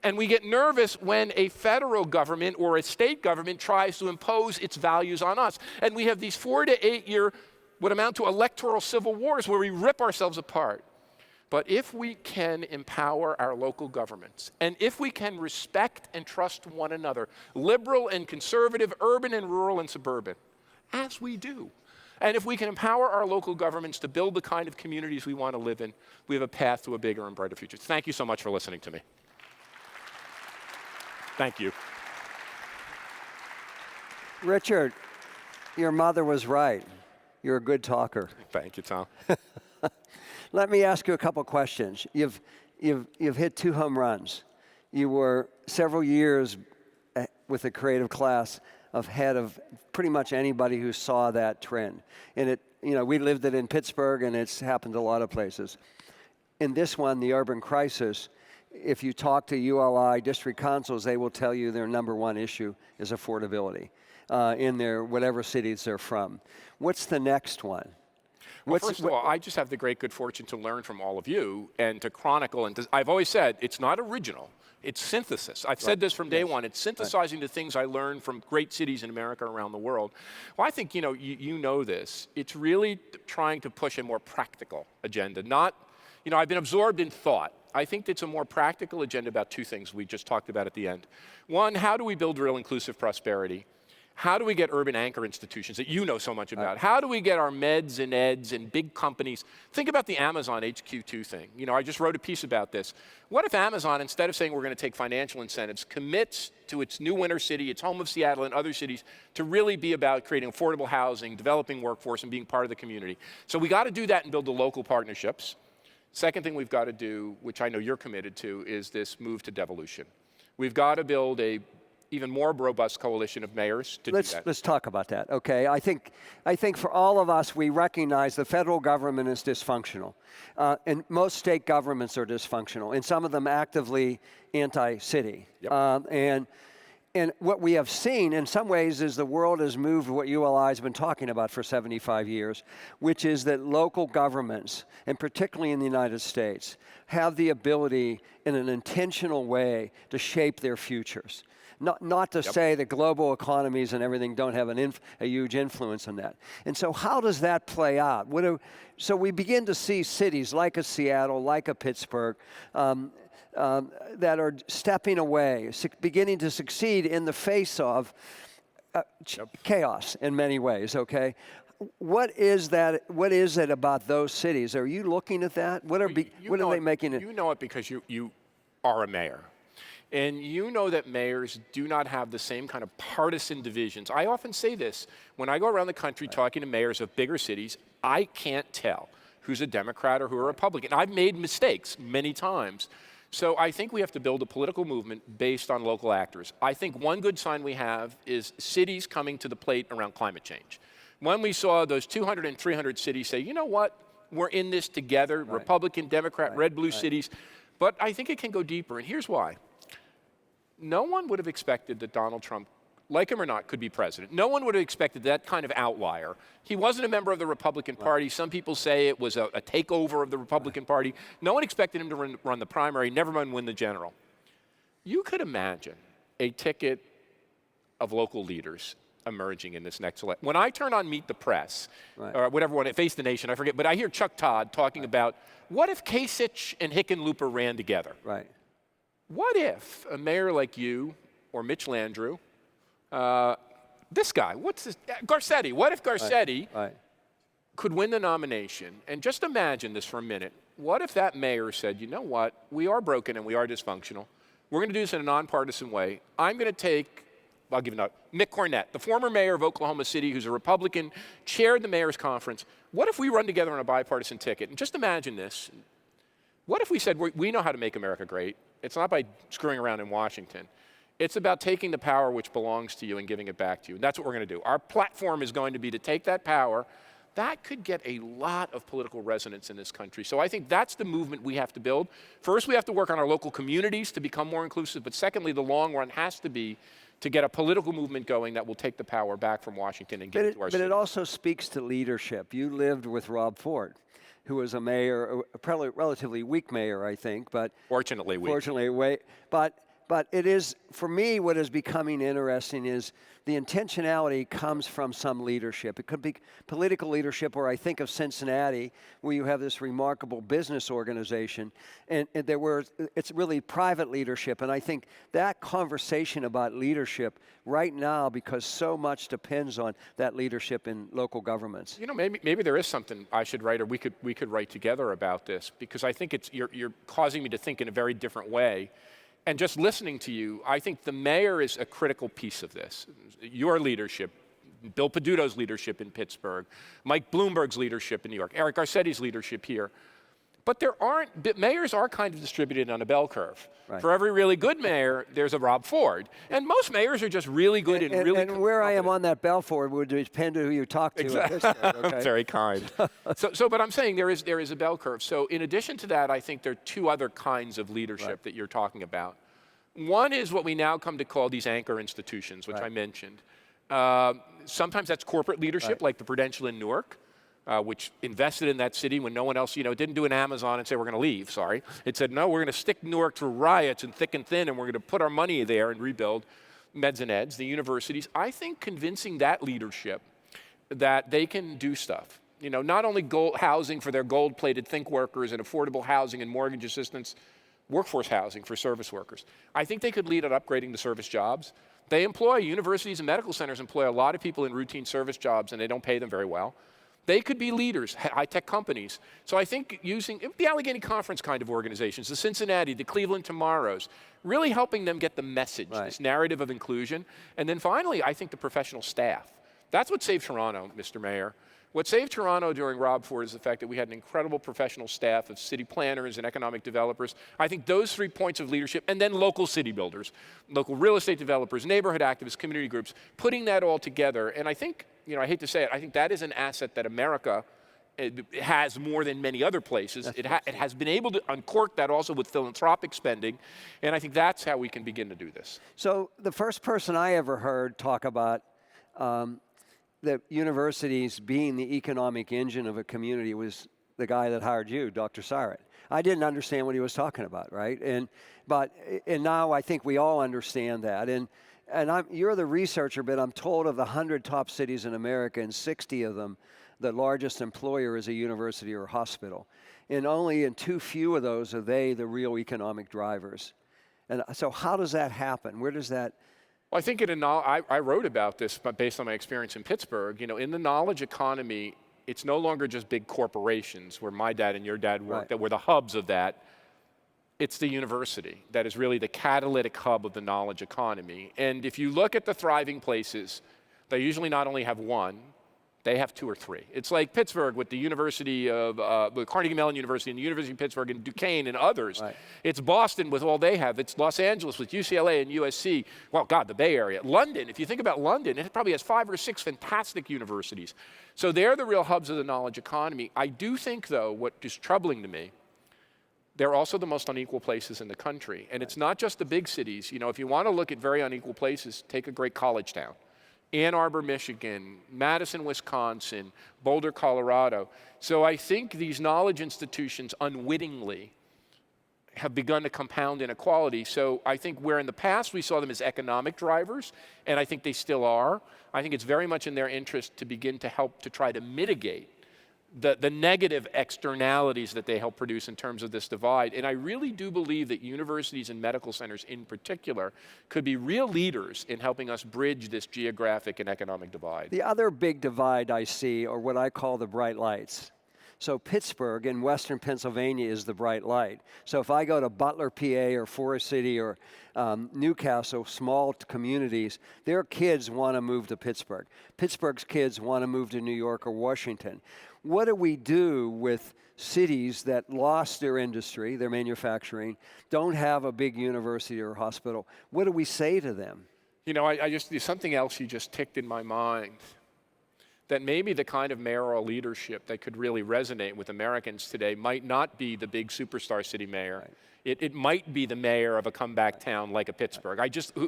And we get nervous when a federal government or a state government tries to impose its values on us. And we have these 4 to 8 year, what amount to electoral civil wars where we rip ourselves apart. But if we can empower our local governments, and if we can respect and trust one another, liberal and conservative, urban and rural and suburban, as we do, and if we can empower our local governments to build the kind of communities we want to live in, we have a path to a bigger and brighter future. Thank you so much for listening to me. Thank you. Richard, your mother was right. You're a good talker. Thank you, Tom. Let me ask you a couple questions. You've hit 2 home runs. You were several years with a creative class ahead of pretty much anybody who saw that trend. And we lived it in Pittsburgh, and it's happened a lot of places. In this one, the urban crisis, if you talk to ULI district councils, they will tell you their #1 issue is affordability in their whatever cities they're from. What's the next one? Well, first of all, I just have the great good fortune to learn from all of you and to chronicle. And I've always said it's not original. It's synthesis. I've said this from day one. It's synthesizing the things I learned from great cities in America around the world. Well, I think you know this. It's really trying to push a more practical agenda. Not, I've been absorbed in thought. I think it's a more practical agenda about 2 things we just talked about at the end. One, how do we build real inclusive prosperity? How do we get urban anchor institutions that you know so much about? How do we get our meds and eds and big companies? Think about the Amazon HQ2 thing. I just wrote a piece about this. What if Amazon, instead of saying we're going to take financial incentives, commits to its new winter city, its home of Seattle and other cities, to really be about creating affordable housing, developing workforce, and being part of the community? So we got to do that and build the local partnerships. Second thing we've got to do, which I know you're committed to, is this move to devolution. We've got to build a even more robust coalition of mayors to do that. Let's talk about that, okay? I think for all of us, we recognize the federal government is dysfunctional. And most state governments are dysfunctional, and some of them actively anti-city. Yep. And what we have seen in some ways is the world has moved what ULI has been talking about for 75 years, which is that local governments, and particularly in the United States, have the ability in an intentional way to shape their futures. Not to say that global economies and everything don't have a huge influence on that. And so how does that play out? So we begin to see cities like a Seattle, like a Pittsburgh, that are stepping away, beginning to succeed in the face of chaos in many ways, okay? What is that? What is it about those cities? Are you looking at that? What are they making it? You know it because you are a mayor. And you know that mayors do not have the same kind of partisan divisions. I often say this. When I go around the country talking to mayors of bigger cities, I can't tell who's a Democrat or who a Republican. I've made mistakes many times. So I think we have to build a political movement based on local actors. I think one good sign we have is cities coming to the plate around climate change. When we saw those 200 and 300 cities say, you know what, we're in this together, Republican, Democrat, red, blue cities. But I think it can go deeper, and here's why. No one would have expected that Donald Trump, like him or not, could be president. No one would have expected that kind of outlier. He wasn't a member of the Republican Party. Some people say it was a takeover of the Republican Party. No one expected him to run the primary, never mind win the general. You could imagine a ticket of local leaders emerging in this next election. When I turn on Meet the Press, or whatever one, Face the Nation, I forget, but I hear Chuck Todd talking about, what if Kasich and Hickenlooper ran together? Right. What if a mayor like you or Mitch Landrieu, this guy, Garcetti, what if Garcetti could win the nomination? And just imagine this for a minute. What if that mayor said, you know what, we are broken and we are dysfunctional. We're going to do this in a nonpartisan way. I'm going to take, I'll give you Mick Cornett, the former mayor of Oklahoma City, who's a Republican, chaired the mayor's conference. What if we run together on a bipartisan ticket? And just imagine this. What if we said, we know how to make America great? It's not by screwing around in Washington. It's about taking the power which belongs to you and giving it back to you. And that's what we're going to do. Our platform is going to be to take that power. That could get a lot of political resonance in this country. So I think that's the movement we have to build. First, we have to work on our local communities to become more inclusive. But secondly, the long run has to be to get a political movement going that will take the power back from Washington and give it to our cities. But it also speaks to leadership. You lived with Rob Ford. who was a mayor, a probably relatively weak mayor, I think, but Fortunately weak. Fortunately, but it is, for me, what is becoming interesting is the intentionality comes from some leadership. It could be political leadership, or I think of Cincinnati, where you have this remarkable business organization, and it's really private leadership. And I think that conversation about leadership right now, because so much depends on that leadership in local governments. You know, maybe there is something I should write, or we could write together about this, because I think you're causing me to think in a very different way. And just listening to you, I think the mayor is a critical piece of this. Your leadership, Bill Peduto's leadership in Pittsburgh, Mike Bloomberg's leadership in New York, Eric Garcetti's leadership here. But mayors are kind of distributed on a bell curve. Right. For every really good mayor, there's a Rob Ford. And most mayors are just really good and where I am on that bell Ford would depend on who you talk to. Exactly. Okay? Very kind. But I'm saying there is a bell curve. So in addition to that, I think there are two other kinds of leadership that you're talking about. One is what we now come to call these anchor institutions, which I mentioned. Sometimes that's corporate leadership, like the Prudential in Newark, which invested in that city when no one else, it didn't do an Amazon and say, we're going to leave, sorry. It said, no, we're going to stick Newark through riots and thick and thin, and we're going to put our money there and rebuild meds and eds, the universities. I think convincing that leadership that they can do stuff, not only housing for their gold-plated think workers and affordable housing and mortgage assistance, workforce housing for service workers. I think they could lead on upgrading the service jobs. Universities and medical centers employ a lot of people in routine service jobs, and they don't pay them very well. They could be leaders, high-tech companies. So I think using the Allegheny Conference kind of organizations, the Cincinnati, the Cleveland Tomorrows, really helping them get the message, this narrative of inclusion. And then finally, I think the professional staff. That's what saved Toronto, Mr. Mayor. What saved Toronto during Rob Ford is the fact that we had an incredible professional staff of city planners and economic developers. I think those 3 points of leadership, and then local city builders, local real estate developers, neighborhood activists, community groups, putting that all together. And I think, I hate to say it, I think that is an asset that America has more than many other places. It has been able to uncork that also with philanthropic spending, and I think that's how we can begin to do this. So the first person I ever heard talk about the universities being the economic engine of a community was the guy that hired you, Dr. Siret. I didn't understand what he was talking about, right? And now I think we all understand that. And you're the researcher, but I'm told of the 100 top cities in America, and 60 of them, the largest employer is a university or a hospital. And only in too few of those are they the real economic drivers. And so how does that happen? Where does that... Well, I think I wrote about this, but based on my experience in Pittsburgh. In the knowledge economy, it's no longer just big corporations where my dad and your dad worked that were the hubs of that. It's the university that is really the catalytic hub of the knowledge economy. And if you look at the thriving places, they usually not only have one, they have 2 or 3. It's like Pittsburgh with the University of Carnegie Mellon University and the University of Pittsburgh and Duquesne and others. Right. It's Boston with all they have. It's Los Angeles with UCLA and USC. Well, God, the Bay Area. London, if you think about London, it probably has 5 or 6 fantastic universities. So they're the real hubs of the knowledge economy. I do think, though, what is troubling to me, they're also the most unequal places in the country. And it's not just the big cities. If you want to look at very unequal places, take a great college town. Ann Arbor, Michigan, Madison, Wisconsin, Boulder, Colorado. So I think these knowledge institutions unwittingly have begun to compound inequality. So I think where in the past we saw them as economic drivers, and I think they still are, I think it's very much in their interest to begin to help to try to mitigate the negative externalities that they help produce in terms of this divide. And I really do believe that universities and medical centers in particular could be real leaders in helping us bridge this geographic and economic divide. The other big divide I see are what I call the bright lights. So Pittsburgh in western Pennsylvania is the bright light. So if I go to Butler, PA, or Forest City, or Newcastle, small communities, their kids want to move to Pittsburgh. Pittsburgh's kids want to move to New York or Washington. What do we do with cities that lost their industry, their manufacturing, don't have a big university or hospital? What do we say to them? There's something else you just ticked in my mind. that maybe the kind of mayoral leadership that could really resonate with Americans today might not be the big superstar city mayor. Right. It might be the mayor of a comeback town like a Pittsburgh.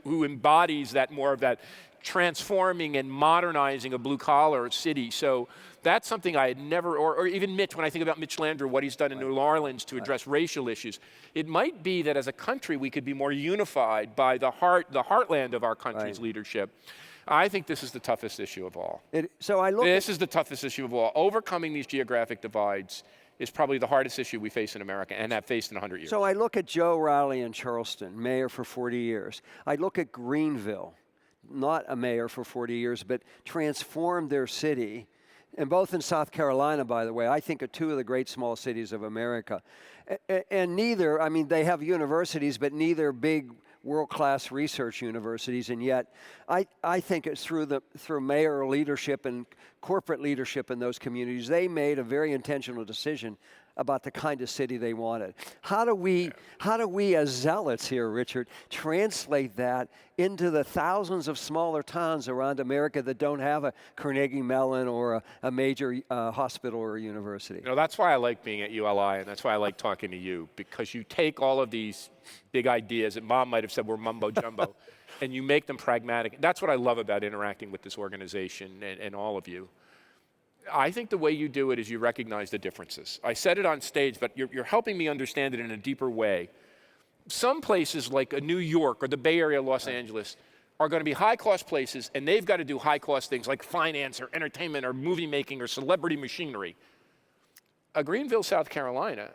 Who embodies that more of that transforming and modernizing a blue-collar city. So that's something I had never, or even Mitch, when I think about Mitch Landrieu, what he's done in New Orleans to address racial issues. It might be that as a country we could be more unified by the heartland of our country's leadership. I think this is the toughest issue of all. This is the toughest issue of all. Overcoming these geographic divides is probably the hardest issue we face in America and have faced in 100 years. So I look at Joe Rowley in Charleston, mayor for 40 years. I look at Greenville, not a mayor for 40 years, but transformed their city. And both in South Carolina, by the way, I think are two of the great small cities of America. And neither, I mean, they have universities, but neither big world-class research universities, and yet I think it's through mayoral leadership and corporate leadership in those communities, they made a very intentional decision about the kind of city they wanted. How do we as zealots here, Richard, translate that into the thousands of smaller towns around America that don't have a Carnegie Mellon or a major hospital or university? You know, that's why I like being at ULI, and that's why I like talking to you, because you take all of these big ideas that Mom might have said were mumbo jumbo, and you make them pragmatic. That's what I love about interacting with this organization and all of you. I think the way you do it is you recognize the differences. I said it on stage, but you're helping me understand it in a deeper way. Some places like New York or the Bay Area, Los Angeles, are going to be high-cost places, and they've got to do high-cost things like finance or entertainment or movie making or celebrity machinery. Greenville, South Carolina,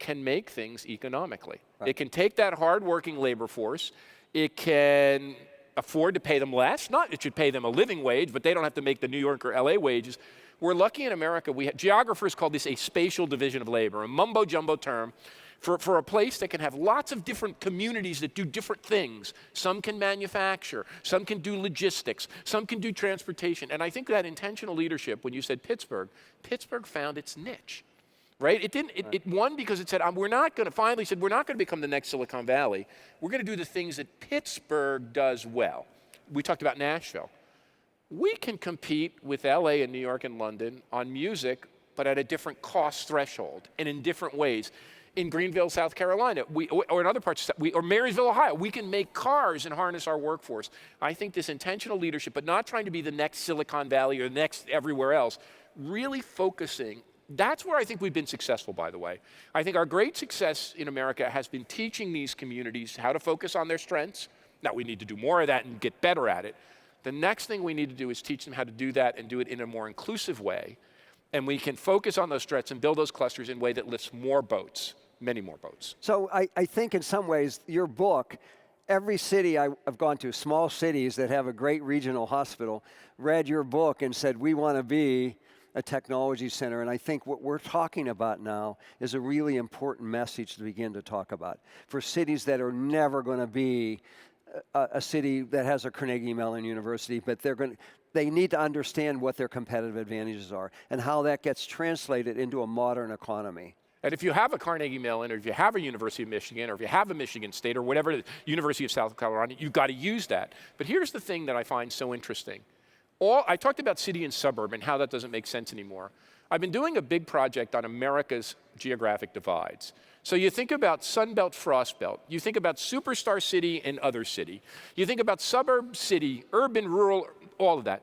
can make things economically. Right. It can take that hard-working labor force. It can afford to pay them less. Not it should pay them a living wage, but they don't have to make the New York or LA wages. We're lucky in America, geographers call this a spatial division of labor, a mumbo-jumbo term for a place that can have lots of different communities that do different things. Some can manufacture, some can do logistics, some can do transportation. And I think that intentional leadership, when you said Pittsburgh found its niche. Right? It won because it said, we're not going to become the next Silicon Valley. We're going to do the things that Pittsburgh does well. We talked about Nashville. We can compete with LA and New York and London on music, but at a different cost threshold and in different ways. In Greenville, South Carolina, or in other parts, or Marysville, Ohio, we can make cars and harness our workforce. I think this intentional leadership, but not trying to be the next Silicon Valley or the next everywhere else, really focusing. That's where I think we've been successful, by the way. I think our great success in America has been teaching these communities how to focus on their strengths. Now, we need to do more of that and get better at it. The next thing we need to do is teach them how to do that and do it in a more inclusive way. And we can focus on those strengths and build those clusters in a way that lifts more boats, many more boats. So I think in some ways, your book, every city I've gone to, small cities that have a great regional hospital, read your book and said, we want to be a technology center. And I think what we're talking about now is a really important message to begin to talk about. For cities that are never going to be a city that has a Carnegie Mellon University, but they need to understand what their competitive advantages are and how that gets translated into a modern economy. And if you have a Carnegie Mellon, or if you have a University of Michigan, or if you have a Michigan State, or whatever, University of South Carolina, you've got to use that. But here's the thing that I find so interesting. I talked about city and suburb and how that doesn't make sense anymore. I've been doing a big project on America's geographic divides. So you think about Sun Belt, Frost Belt. You think about superstar city and other city. You think about suburb, city, urban, rural, all of that.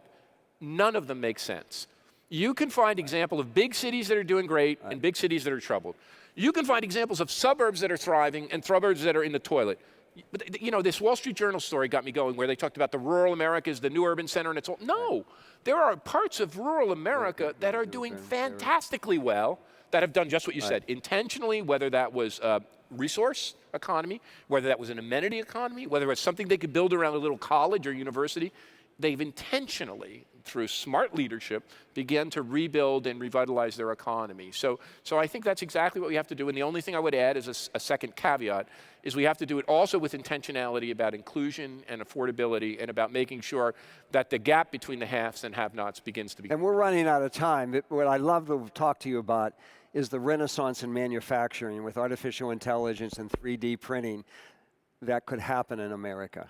None of them make sense. You can find examples of big cities that are doing great and big cities that are troubled. You can find examples of suburbs that are thriving and suburbs that are in the toilet. But, you know, this Wall Street Journal story got me going where they talked about the rural America as the new urban center and it's all. No, there are parts of rural America that are doing fantastically well, that have done just what you said, intentionally, whether that was a resource economy, whether that was an amenity economy, whether it was something they could build around a little college or university. They've intentionally, through smart leadership, began to rebuild and revitalize their economy. So I think that's exactly what we have to do. And the only thing I would add as a second caveat is we have to do it also with intentionality about inclusion and affordability and about making sure that the gap between the haves and have-nots begins to be. And we're running out of time. What I'd love to talk to you about is the renaissance in manufacturing with artificial intelligence and 3D printing that could happen in America.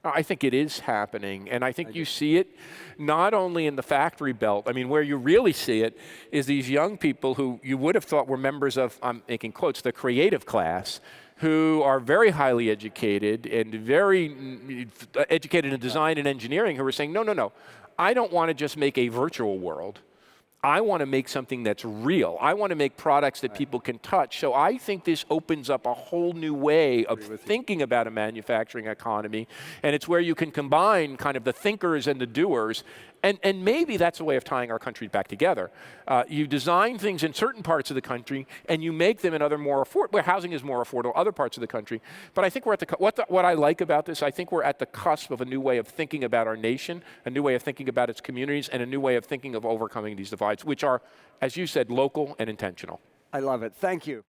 I think it is happening, and I think you see it not only in the factory belt. I mean, where you really see it is these young people who you would have thought were members of, I'm making quotes, the creative class, who are very highly educated and very educated in design and engineering, who are saying, no, no, no, I don't want to just make a virtual world. I want to make something that's real. I want to make products that people can touch. So I think this opens up a whole new way of thinking about a manufacturing economy, and it's where you can combine kind of the thinkers and the doers, and maybe that's a way of tying our country back together. You design things in certain parts of the country, and you make them in other more where housing is more affordable, other parts of the country. But I think we're at what I like about this, I think we're at the cusp of a new way of thinking about our nation, a new way of thinking about its communities, and a new way of thinking of overcoming these divides, which are, as you said, local and intentional. I love it. Thank you.